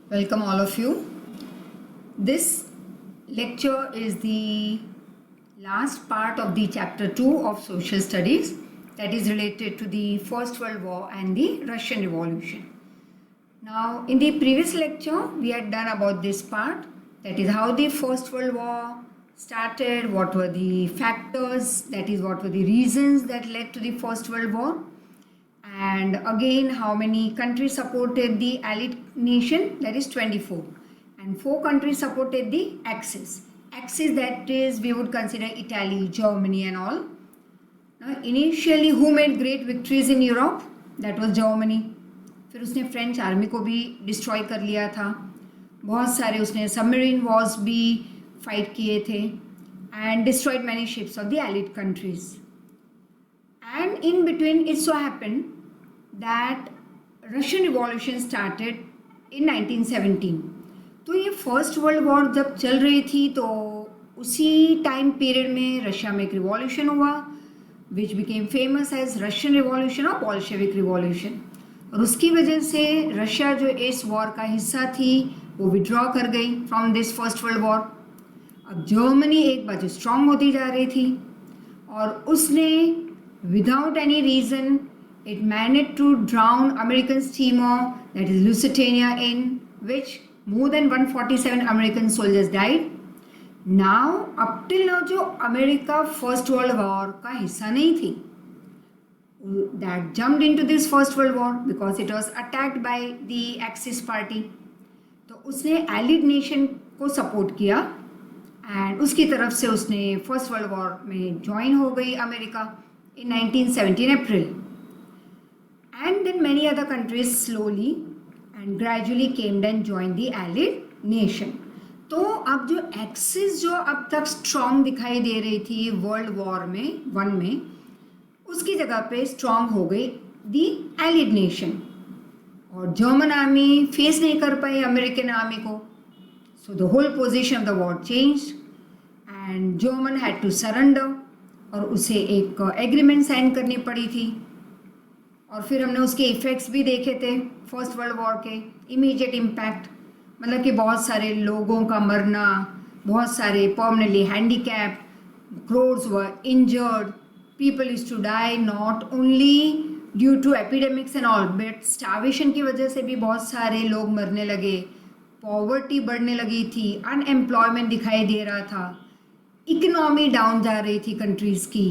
Welcome all of you. This lecture is the last part of the chapter 2 of social studies that is related to the First World War and the Russian Revolution. Now in the previous lecture we had done about this part, that is how the First World War started, what were the factors, that is what were the reasons that led to the First World War, and again how many countries supported the Allied nation, that is 24, and 4 countries supported the Axis, that is we would consider Italy, Germany and all. Now initially who made great victories in Europe? That was Germany. फिर उसने French army को भी destroy कर लिया था, बहुत सारे उसने सबमरीन वॉर्स भी फाइट किए थे and destroyed many ships of the Allied countries. And in between it so happened that Russian Revolution started in 1917. तो ये फर्स्ट वर्ल्ड वॉर जब चल रही थी तो उसी टाइम पीरियड में रशिया में एक रिवॉल्यूशन हुआ which became famous as Russian revolution और बोल्शेविक रिवॉल्यूशन, और उसकी वजह से रशिया जो इस वॉर का हिस्सा थी वो विड्रॉ कर गई from this first world war. अब जर्मनी एक बाजू स्ट्रांग होती जा रही थी और उसने without any reason it managed to drown American steamer, that is Lusitania, in which more than 147 American soldiers died. Now up till now जो अमेरिका फर्स्ट वर्ल्ड वॉर का हिस्सा नहीं थी, that jumped into this first world war because it was attacked by the Axis party. तो उसने Allied nation को support किया and उसकी तरफ से उसने फर्स्ट वर्ल्ड वॉर में ज्वाइन हो गई America in 1917 April. And then many other countries slowly and gradually came and joined the Allied nation. तो अब जो एक्सिस जो अब तक स्ट्रॉन्ग दिखाई दे रही थी वर्ल्ड वॉर में वन में, उसकी जगह पे स्ट्रॉन्ग हो गई दी एलिड नेशन, और जर्मन आर्मी फेस नहीं कर पाई अमेरिकन आर्मी को. So the whole position of the war change and German had to surrender, और उसे एक एग्रीमेंट साइन करनी पड़ी थी. और फिर हमने उसके इफ़ेक्ट्स भी देखे थे फर्स्ट वर्ल्ड वॉर के, इमीडिएट इम्पैक्ट, मतलब कि बहुत सारे लोगों का मरना, बहुत सारे permanently handicap, crores were injured, people is to die not only due to epidemics and all but starvation की वजह से भी बहुत सारे लोग मरने लगे, पॉवर्टी बढ़ने लगी थी, अनएम्प्लॉयमेंट दिखाई दे रहा था, इकोनॉमी डाउन जा रही थी कंट्रीज़ की.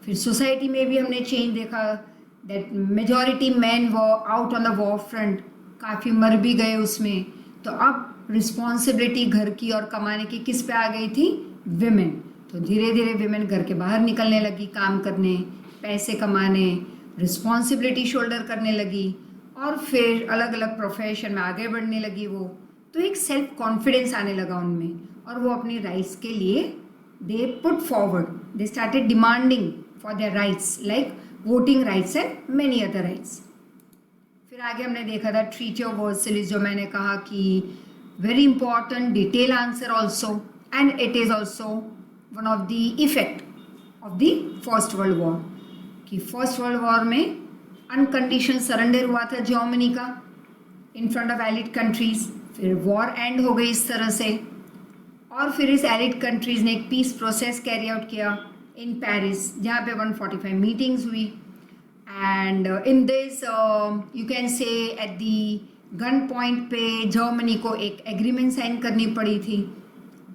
फिर सोसाइटी में भी हमने चेंज देखा that majority man were out on the war front, काफ़ी मर भी गए उसमें. तो अब रिस्पॉन्सिबिलिटी घर की और कमाने की किस पे आ गई थी? विमेन. तो धीरे धीरे विमेन घर के बाहर निकलने लगी, काम करने, पैसे कमाने, रिस्पॉन्सिबिलिटी शोल्डर करने लगी, और फिर अलग अलग प्रोफेशन में आगे बढ़ने लगी वो. तो एक सेल्फ कॉन्फिडेंस आने लगा उनमें, और वो अपनी राइट्स के लिए they put forward, they started demanding for their rights like voting rights and many other rights. फिर आगे हमने देखा था ट्रीटी ऑफ वर्सलिस, जो मैंने कहा कि very important detail answer also, and it is also one of the effect of the first world war, कि फर्स्ट वर्ल्ड वॉर में अनकंडीशनल सरेंडर हुआ था जर्मनी का इन फ्रंट ऑफ एलिड कंट्रीज़. फिर वॉर एंड हो गई इस तरह से, और फिर इस एलिड कंट्रीज़ ने एक पीस प्रोसेस कैरी आउट किया इन पेरिस, जहाँ पे 145 मीटिंग्स हुई. And in this you can say at the gun point पे जर्मनी को एक एग्रीमेंट साइन करनी पड़ी थी.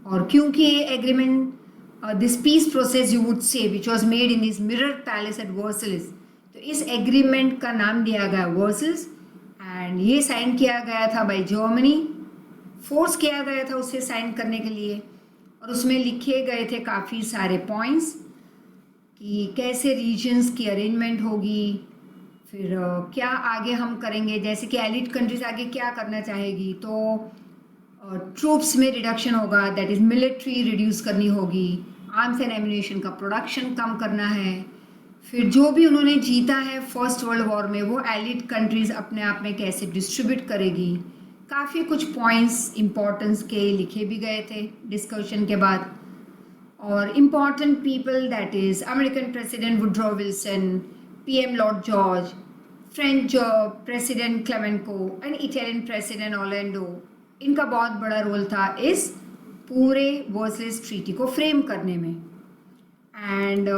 और क्योंकि ये agreement this peace process you would say which was made in this mirror palace at Versailles, तो इस एग्रीमेंट का नाम दिया गया वर्सल्स, एंड ये साइन किया गया था बाय जर्मनी, फोर्स किया गया था उसे साइन करने के लिए. और उसमें लिखे गए थे काफ़ी सारे पॉइंट्स कि कैसे रीजन्स की अरेंजमेंट होगी, फिर क्या आगे हम करेंगे, जैसे कि एलिड कंट्रीज आगे क्या करना चाहेगी. तो ट्रूप्स में रिडक्शन होगा, दैट इज़ मिलिट्री रिड्यूस करनी होगी, आर्म्स एंड एम्यूनेशन का प्रोडक्शन कम करना है. फिर जो भी उन्होंने जीता है फर्स्ट वर्ल्ड वॉर में वो एलिड कंट्रीज़ अपने आप में कैसे डिस्ट्रीब्यूट करेगी. काफ़ी कुछ पॉइंट्स इम्पोर्टेंस के लिखे भी गए थे डिस्कशन के बाद. और important people that is American president Woodrow Wilson, PM Lord George, French President Clemenceau and Italian President Orlando इनका बहुत बड़ा रोल था इस पूरे वर्सलेस ट्रीटी को फ्रेम करने में। And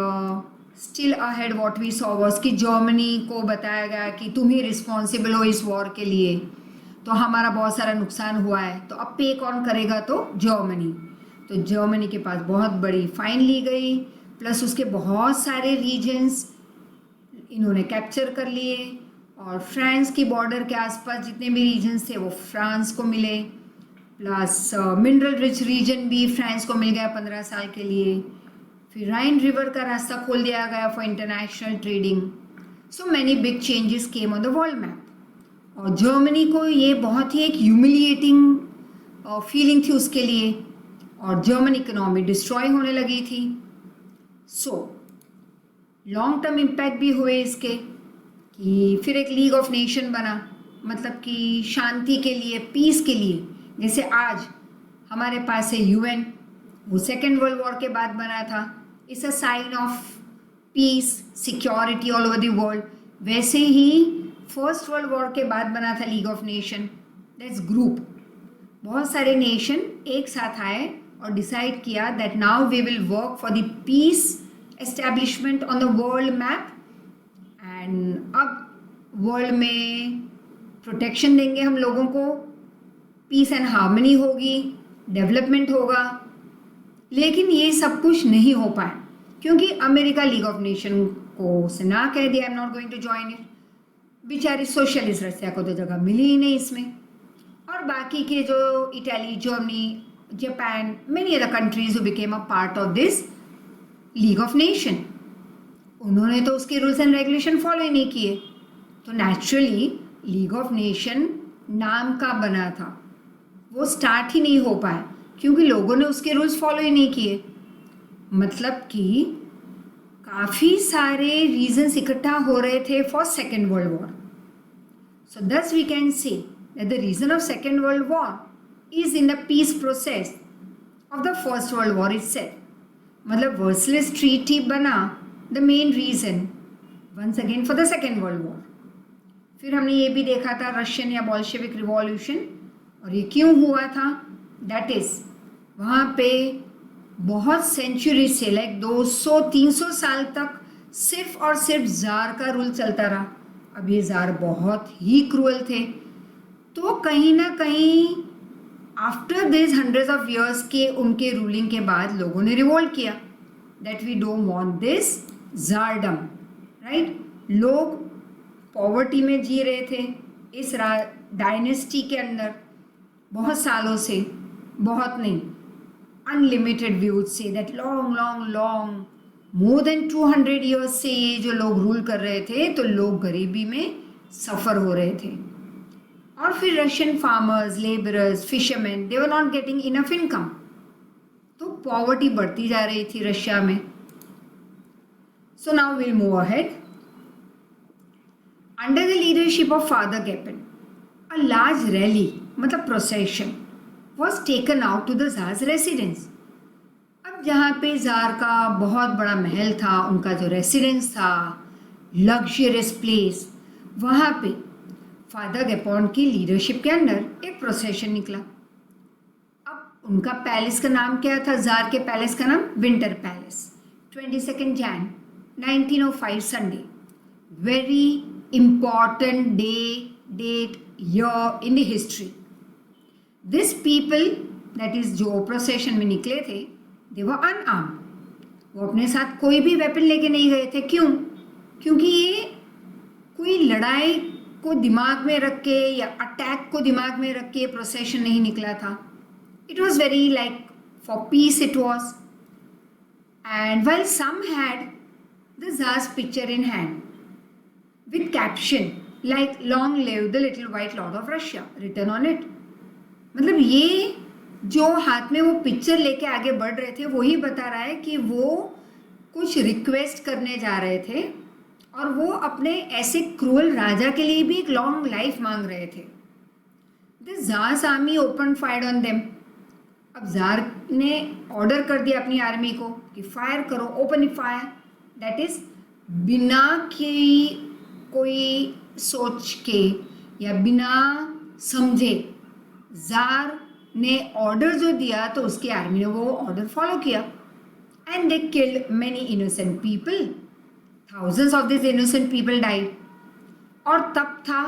still ahead what we saw was कि जर्मनी को बताया गया कि तुम ही रिस्पॉन्सिबल हो इस वॉर के लिए, तो हमारा बहुत सारा नुकसान हुआ है, तो अब पे कौन करेगा, तो जर्मनी। तो जर्मनी के पास बहुत बड़ी फाइन ली गई, प्लस उसके बहुत सारे रीजन्स इन्होंने कैप्चर कर लिए, और फ्रांस की बॉर्डर के आसपास जितने भी रीजन्स थे वो फ्रांस को मिले, प्लस मिनरल रिच रीजन भी फ्रांस को मिल गया 15 साल के लिए। फिर राइन रिवर का रास्ता खोल दिया गया for international trading. So many big changes came on the world map, और जर्मनी को ये बहुत ही एक ह्यूमिलिएटिंग फीलिंग थी उसके लिए, और जर्मन इकोनॉमी डिस्ट्रॉय होने लगी थी। सो लॉन्ग टर्म इम्पैक्ट भी हुए इसके, कि फिर एक लीग ऑफ नेशन बना, मतलब कि शांति के लिए, पीस के लिए। जैसे आज हमारे पास है यूएन, वो सेकेंड वर्ल्ड वॉर के बाद बना था, it's a sign of peace, security all over the world. वैसे ही फर्स्ट वर्ल्ड वॉर के बाद बना था league of nation, that's group. बहुत सारे नेशन एक साथ आए और डिसाइड किया that now we will work for the peace establishment on the world map, and अब वर्ल्ड में प्रोटेक्शन देंगे हम लोगों को, पीस एंड हार्मनी होगी, डेवलपमेंट होगा। लेकिन ये सब कुछ नहीं हो पाया, क्योंकि अमेरिका लीग ऑफ नेशन को उसने ना कह दिया, I am not going to join it. बेचारी सोशलिस्ट रशिया को तो जगह मिली ही नहीं इसमें। और बाकी के जो Italy, Germany, Japan, many other countries who became a part of this league of nation, उन्होंने तो उसके रूल्स एंड रेगुलेशन फॉलो ही नहीं किए। तो नेचुरली लीग ऑफ नेशन नाम का बना था, वो स्टार्ट ही नहीं हो पाया, क्योंकि लोगों ने उसके रूल्स फॉलो ही नहीं किए। मतलब कि काफ़ी सारे रीजंस इकट्ठा हो रहे थे for second world war. So thus we can say that the reason of second world war is in the peace process of the first world war itself. मतलब वर्सलेस ट्रीटी बना the main reason once again for the second world war. फिर हमने ये भी देखा था Russian या Bolshevik revolution, और ये क्यों हुआ था, दैट इज वहाँ पे बहुत सेंचुरी से लाइक 200-300 साल तक सिर्फ और सिर्फ ज़ार का रूल चलता रहा। अब ये ज़ार बहुत ही क्रूअल थे, तो कहीं ना कहीं after this hundreds of years के उनके रूलिंग के बाद लोगों ने रिवोल्ट किया that we don't want this tsardom, right. लोग पॉवर्टी में जी रहे थे इस डायनेस्टी के अंदर बहुत सालों से, बहुत नहीं, अनलिमिटेड व्यूज से, that long long long more than 200 years से ये जो लोग रूल कर रहे थे, तो लोग गरीबी में सफ़र हो रहे थे। और फिर Russian farmers, labourers, fisherman, they were not getting enough income, तो पॉवर्टी बढ़ती जा रही थी रशिया में। So now will move ahead. Under the leadership of Father Gapon, a large rally, मतलब procession, was taken out to the tsar's residence. अब जहाँ पे ज़ार का बहुत बड़ा महल था, उनका जो रेसिडेंस था, लग्जरियस प्लेस, वहाँ पे फादर गेपॉन की लीडरशिप के अंदर एक प्रोसेशन निकला। अब उनका पैलेस का नाम क्या था, ज़ार के पैलेस का नाम winter palace. 22 Jain 1905 Sunday, very important day, date, year in the history. This people, that is जो प्रोसेशन में निकले थे, they were unarmed. वो अपने साथ कोई भी वेपन लेके नहीं गए थे। क्यों? क्योंकि ये कोई लड़ाई को दिमाग में रख के या अटैक को दिमाग में रख के प्रोसेशन नहीं निकला था। It was very like for peace it was. And while some had the Tsar's picture in hand with caption like long live the little white lord of Russia written on it. मतलब ये जो हाथ में वो picture लेके आगे बढ़ रहे थे, वही बता रहा है कि वो कुछ रिक्वेस्ट करने जा रहे थे, और वो अपने ऐसे क्रूअल राजा के लिए भी एक लॉन्ग लाइफ मांग रहे थे। The tsar's army open fire on them. अब ज़ार ने ऑर्डर कर दिया अपनी आर्मी को कि फायर करो, ओपन फायर, दैट इज बिना कोई सोच के या बिना समझे जार ने ऑर्डर जो दिया तो उसकी आर्मी ने वो ऑर्डर फॉलो किया and they killed many innocent people, thousands of this innocent people died. और तब था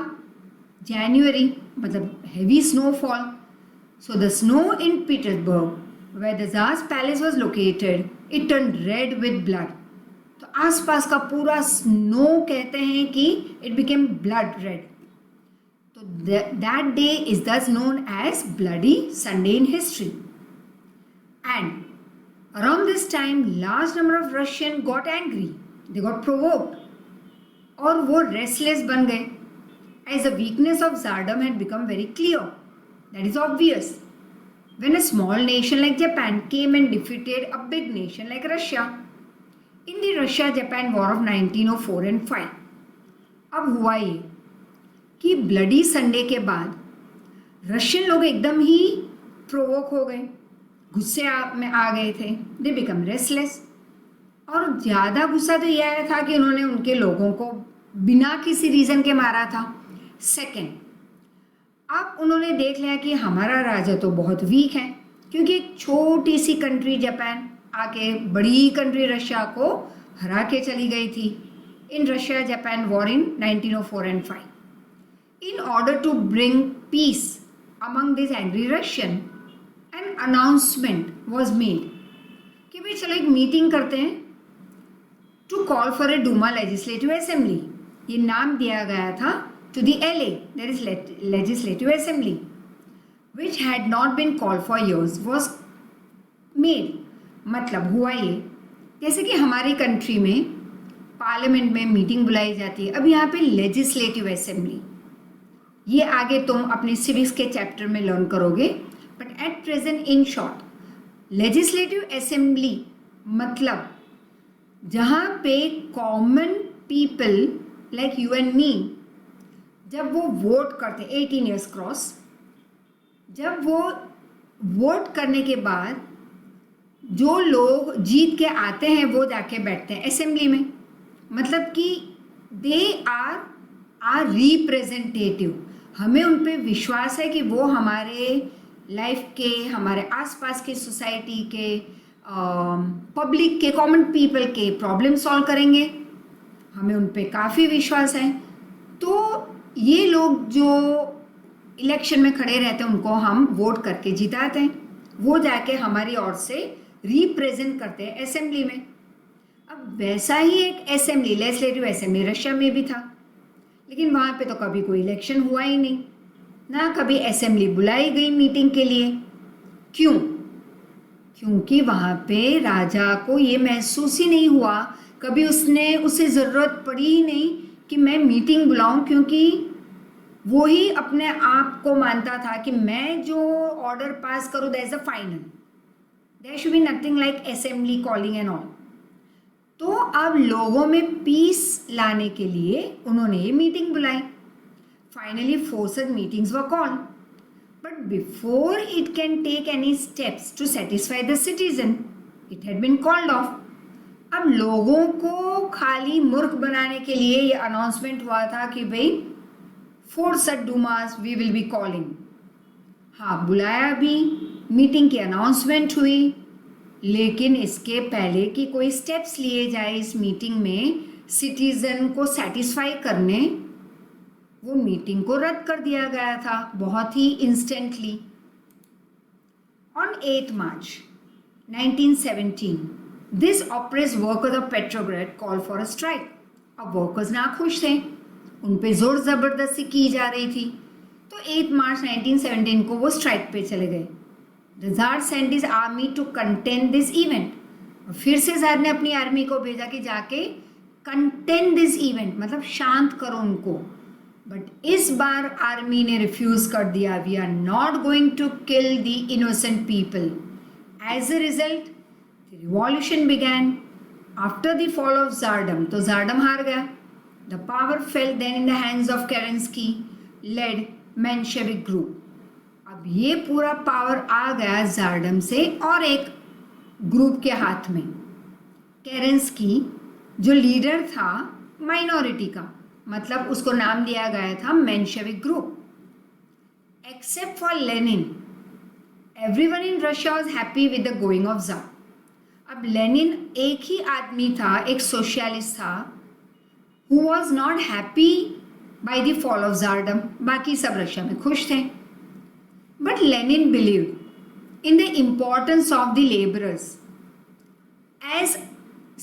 जनवरी, मतलब heavy snowfall, so the snow in Petersburg where the tsar's palace was located it turn red with blood. तो आसपास का पूरा स्नो कहते हैं कि इट बिकेम ब्लड रेड। तो that day is thus known as bloody Sunday in history. And around this time large number of Russian got angry, they got provoked, और वो रेस्टलेस बन गए as the weakness of tsardom had become very clear. That is obvious when a small nation like Japan came and defeated a big nation like Russia in the Russia-Japan War of 1904 and 5। अब हुआ ये कि bloody Sunday के बाद Russian लोग एकदम ही provoke हो गए, गुस्से में आ गए थे, दे बिकम रेस्टलेस। और ज़्यादा गुस्सा तो ये आया था कि उन्होंने उनके लोगों को बिना किसी रीज़न के मारा था। सेकेंड, अब उन्होंने देख लिया कि हमारा राजा तो बहुत वीक है, क्योंकि एक छोटी सी कंट्री जापान आके बड़ी कंट्री रशिया को हरा के चली गई थी in Russia Japan war in 1904 and 5। In order to bring peace among this angry Russian an announcement was made कि भाई चलो एक मीटिंग करते हैं to call for a Duma legislative assembly. ये नाम दिया गया था to the LA, there is legislative assembly, which had not been called for years, was made। मतलब हुआ ये, जैसे कि हमारी कंट्री में पार्लियामेंट में मीटिंग बुलाई जाती है, अब यहाँ पे लेजिस्लेटिव असेंबली, ये आगे तुम अपने सिविक्स के चैप्टर में लर्न करोगे, but at present in short legislative assembly मतलब जहाँ पे common people like you and me, जब वो वोट करते 18 ईयर्स क्रॉस, जब वो वोट करने के बाद जो लोग जीत के आते हैं वो जाके बैठते हैं असेंबली में, मतलब कि दे आर रिप्रेजेंटेटिव। हमें उन पे विश्वास है कि वो हमारे लाइफ के, हमारे आसपास के सोसाइटी के, पब्लिक के, कॉमन पीपल के प्रॉब्लम सॉल्व करेंगे, हमें उन पे काफ़ी विश्वास है। तो ये लोग जो इलेक्शन में खड़े रहते हैं उनको हम वोट करके जिताते हैं, वो जाके हमारी ओर से रिप्रेजेंट करते हैं असेंबली में। अब वैसा ही एक असेंबली, लेजिस्लेटिव असेंबली रशिया में भी था, लेकिन वहाँ पे तो कभी कोई इलेक्शन हुआ ही नहीं, ना कभी असेंबली बुलाई गई मीटिंग के लिए। क्यों? क्योंकि वहाँ पे राजा को ये महसूस ही नहीं हुआ, कभी उसे ज़रूरत पड़ी ही नहीं कि मैं मीटिंग बुलाऊं, क्योंकि वो ही अपने आप को मानता था कि मैं जो ऑर्डर पास करूं that is a final, there should be nothing like assembly calling and all. तो अब लोगों में पीस लाने के लिए उन्होंने ये मीटिंग बुलाई। Finally forced meetings were called, but before it can take any steps to satisfy the citizen it had been called off. अब लोगों को खाली मूर्ख बनाने के लिए ये अनाउंसमेंट हुआ था कि भाई 4 such Dumas we will be calling. हाँ, बुलाया भी, मीटिंग की अनाउंसमेंट हुई, लेकिन इसके पहले कि कोई स्टेप्स लिए जाए इस मीटिंग में सिटीजन को सेटिस्फाई करने, वो मीटिंग को रद्द कर दिया गया था बहुत ही instantly. On 8 March 1917 this oppressed workers of Petrograd call for a strike. अब वर्कर्स नाखुश थे, उन पे जोर ज़बरदस्ती की जा रही थी, तो 8 मार्च 1917 को वो स्ट्राइक पे चले गए। The tsar sent his army to contain this event. फिर से ज़ार ने अपनी आर्मी को भेजा कि जाके कंटेन दिस इवेंट, मतलब शांत करो उनको। बट इस बार आर्मी ने रिफ्यूज कर दिया, we are not going to kill the innocent people. As a result the revolution began after the fall of tsardom. तो ज़ारडम हार गया। The power fell then in the hands of Kerensky led Menshevik group। अब ये पूरा power आ गया ज़ारडम से और एक ग्रुप के हाथ में। केरेंस्की जो लीडर था माइनॉरिटी का, मतलब उसको नाम दिया गया था Menshevik group. except for Lenin. Everyone in Russia was happy with the going of Tsar. अब लेनिन एक ही आदमी था, एक सोशलिस्ट था, who was not happy by the fall of Tsardom. बाकी सब रशिया में खुश थे. But Lenin believed in the importance of the laborers, as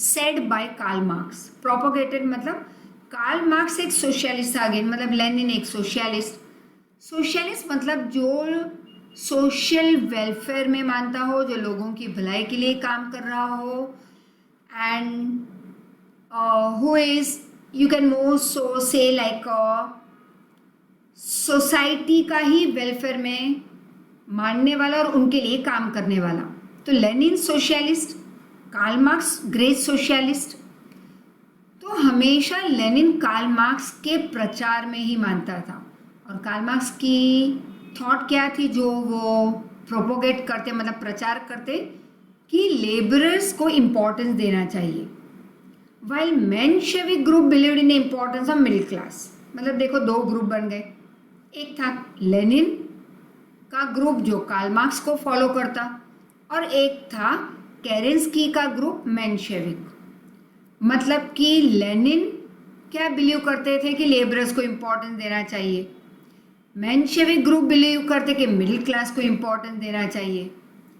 said by Karl Marx. Propagated मतलब कार्ल मार्क्स एक सोशलिस्ट था, अगेन मतलब लेनिन एक सोशलिस्ट. सोशलिस्ट मतलब जो सोशल वेलफेयर में मानता हो, जो लोगों की भलाई के लिए काम कर रहा हो, and who is you can more so say like society का ही वेलफेयर में मानने वाला और उनके लिए काम करने वाला. तो Lenin socialist, Karl Marx great socialist. तो हमेशा लेनिन कार्ल मार्क्स के प्रचार में ही मानता था. और कार्ल मार्क्स की थॉट क्या थी जो वो प्रोपोगेट करते, मतलब प्रचार करते, कि लेबरर्स को इम्पोर्टेंस देना चाहिए. While Menshevik group believed in the importance of middle class. मतलब देखो दो ग्रुप बन गए. एक था लेनिन का ग्रुप जो कार्ल मार्क्स को फॉलो करता, और एक था केरेंस्की का ग्रुप मेंशेविक. मतलब कि लेनिन क्या बिलीव करते थे कि लेबरर्स को इम्पोर्टेंस देना चाहिए, मेंशेविक ग्रुप बिलीव करते कि मिडिल क्लास को इम्पोर्टेंस देना चाहिए.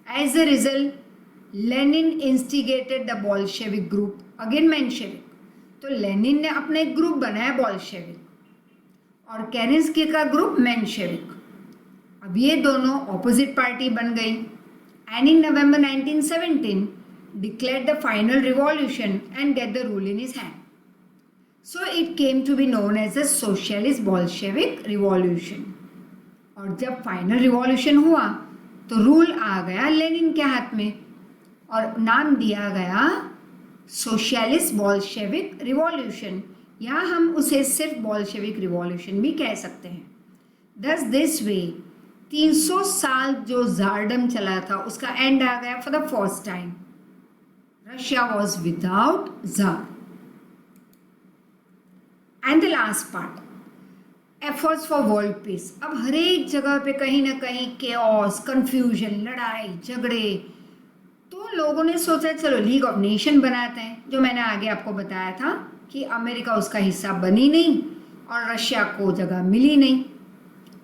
As a result Lenin instigated the Bolshevik group, again Menshevik. तो लेनिन ने अपने ग्रुप बनाया बोल्शेविक और केरेंस्की का ग्रुप मेंशेविक. अब ये दोनों ऑपोजिट पार्टी बन गई. And in November 1917 declared the final revolution and get the rule in his hand. So it came to be known as the Socialist Bolshevik Revolution. और जब फाइनल रिवॉल्यूशन हुआ तो rule आ गया लेनिन के हाथ में और नाम दिया गया सोशलिस्ट बोल्शेविक रिवॉल्यूशन, या हम उसे सिर्फ बोल्शेविक रिवॉल्यूशन भी कह सकते हैं. दस दिस वे 300 साल जो ज़ारडम चला था उसका एंड आ गया for the first time. Russia was without Tsar. And the last part, efforts for world peace. अब हर एक जगह पे कहीं ना कहीं chaos, confusion, लड़ाई झगड़े. तो लोगों ने सोचा चलो लीग ऑफ नेशन बनाते हैं, जो मैंने आगे आपको बताया था कि अमेरिका उसका हिस्सा बनी नहीं और रशिया को जगह मिली नहीं,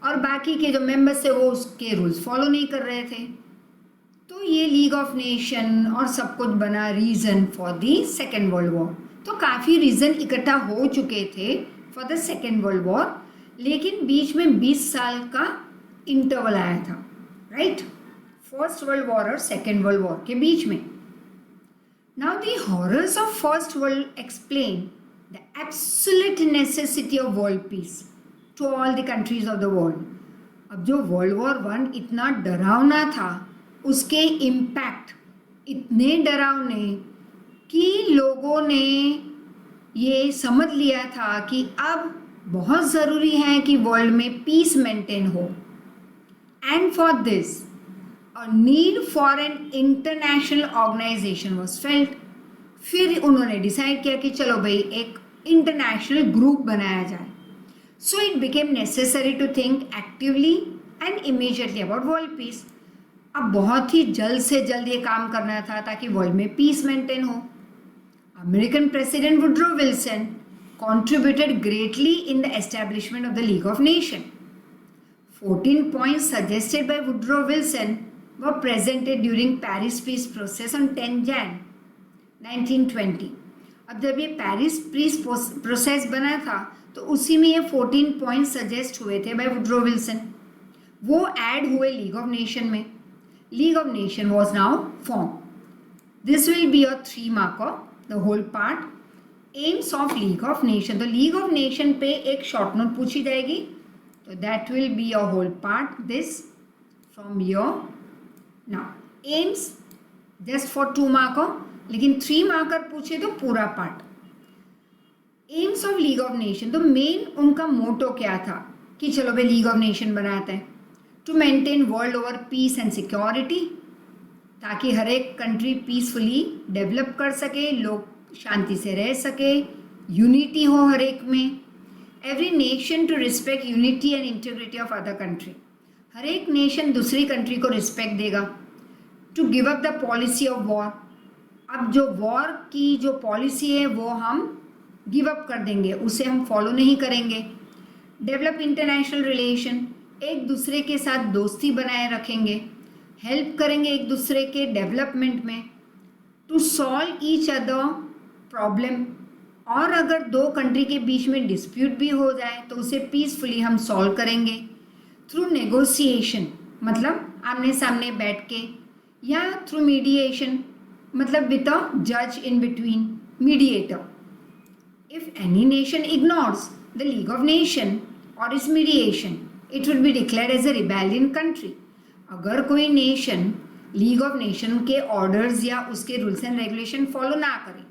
और बाकी के जो मेंबर्स थे वो उसके रूल्स फॉलो नहीं कर रहे थे. तो ये लीग ऑफ नेशन और सब कुछ बना reason for the second world war. तो काफ़ी रीज़न इकट्ठा हो चुके थे for the second world war, लेकिन बीच में 20 साल का इंटरवल आया था, राइट, फर्स्ट वर्ल्ड वॉर और सेकेंड वर्ल्ड वॉर के बीच में. Now the horrors of first world explain the absolute necessity of world peace to all the countries of the world. अब जो वर्ल्ड वॉर 1 इतना डरावना था, उसके इम्पैक्ट इतने डरावने कि लोगों ने ये समझ लिया था कि अब बहुत ज़रूरी है कि वर्ल्ड में पीस मेंटेन हो. And for this a need for an international organisation was felt. फिर उन्होंने डिसाइड किया कि चलो भाई एक इंटरनेशनल ग्रुप बनाया जाए. So it became necessary to think actively and immediately about world peace. अब बहुत ही जल्द से जल्द ये काम करना था ताकि वर्ल्ड में पीस मेंटेन हो. American president Woodrow Wilson contributed greatly in the establishment of the League of Nations. 14 points suggested by Woodrow Wilson were presented during Paris Peace Process on 10 Jan 1920. अब जब ये पेरिस पीस प्रोसेस बना था तो उसी में ये 14 पॉइंट्स सजेस्ट हुए थे बाय वुड्रो विल्सन. वो ऐड हुए लीग ऑफ नेशन में. League of nation was now form. This will be a 3 marker the whole part. Aims of league of nation. तो लीग ऑफ नेशन पे एक short note पूछी जाएगी, तो that will be a whole part this from your. Now aims just for 2 marker, लेकिन 3 marker पूछे तो पूरा part. Aims of league of nation, तो मेन उनका मोटो क्या था कि चलो भाई लीग ऑफ नेशन बनाते हैं. To maintain world over peace and security, ताकि हर एक कंट्री पीसफुली डेवलप कर सके, लोग शांति से रह सके, यूनिटी हो हर एक में. Every nation to respect unity and integrity of other country. हर एक नेशन दूसरी कंट्री को रिस्पेक्ट देगा। To give up the policy of war, अब जो वॉर की जो पॉलिसी है वो हम गिव अप कर देंगे, उसे हम फॉलो नहीं करेंगे। डेवलप इंटरनेशनल रिलेशन, एक दूसरे के साथ दोस्ती बनाए रखेंगे, हेल्प करेंगे एक दूसरे के डेवलपमेंट में। To solve each other problem, और अगर दो कंट्री के बीच में डिस्प्यूट भी हो जाए तो उसे पीसफुली हम सॉल्व करेंगे। थ्रू नेगोशिएशन, मतलब आमने सामने बैठ के, या थ्रू मीडिएशन, मतलब विद अ जज in between, mediator. If any nation ignores the league of nation और इस mediation, it will be declared as a rebellion country. अगर कोई नेशन लीग ऑफ नेशन के ऑर्डर्स या उसके रूल्स एंड रेगुलेशन फॉलो ना करे,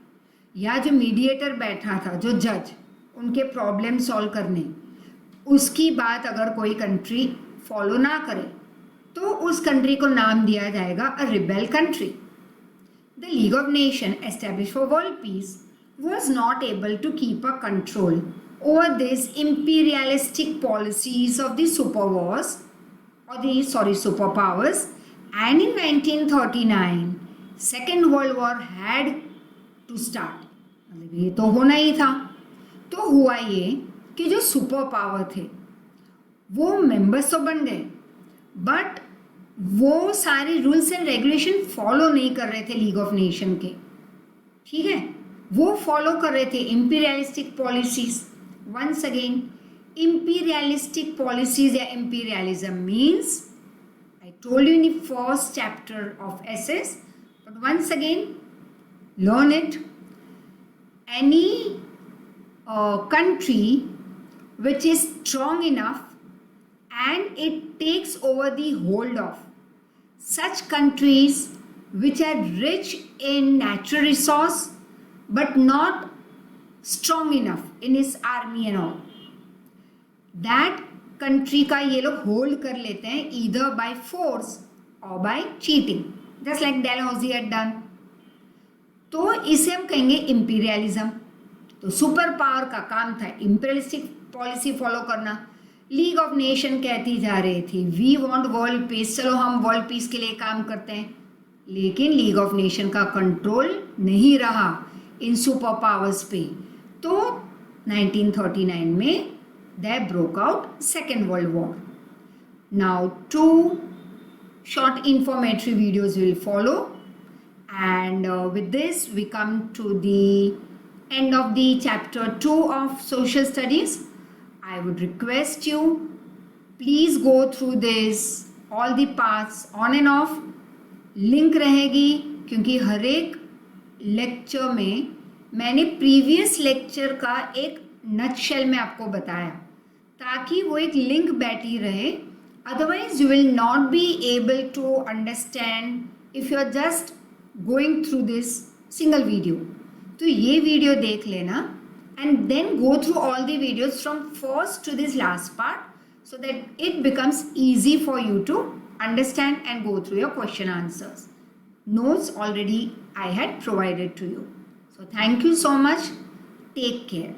या जो मीडिएटर बैठा था, जो जज उनके प्रॉब्लम सॉल्व करने, उसकी बात अगर कोई कंट्री फॉलो ना करे तो उस कंट्री को नाम दिया जाएगा a rebel country. The league of nation established for world peace was not able to keep a control over these imperialistic policies of the superpowers, and in 1939 Second World War had to start। मतलब ये तो होना ही था। तो हुआ ये कि जो सुपर पावर थे वो मेंबर्स तो बन गए, बट वो सारे रूल्स एंड रेगुलेशन फॉलो नहीं कर रहे थे लीग ऑफ नेशन के। ठीक है, वो फॉलो कर रहे थे imperialistic policies. Once again, imperialistic policies या imperialism means, I told you in the first chapter of SS, but once again learn it। Any country which is strong enough and it takes over the hold of such countries which are rich in natural resource but not strong enough in its army and all, that country का ये लोग hold कर लेते हैं either by force or by cheating, just like Dalhousie had done। तो इसे हम कहेंगे इंपीरियलिज्म। तो सुपर पावर का काम था इंपीरियलिस्टिक पॉलिसी फॉलो करना। लीग ऑफ नेशन कहती जा रही थी वी वांट वर्ल्ड पीस, चलो हम वर्ल्ड पीस के लिए काम करते हैं, लेकिन लीग ऑफ नेशन का कंट्रोल नहीं रहा इन सुपर पावर्स पे। तो 1939 में they broke out second world war. Now 2 short informatory videos will follow, and with this we come to the end of the chapter 2 of social studies। I would request you, please go through this all the parts on and off। Link रहेगी क्योंकि हर एक lecture में मैंने previous lecture का एक nutshell में आपको बताया ताकि वो एक लिंक बैठी रहे। Otherwise you will not be able to understand if you are just going through this single video. तो ये वीडियो देख लेना and then go through all the videos from first to this last part so that it becomes easy for you to understand and go through your question answers. Notes already I had provided to you. So thank you so much. Take care.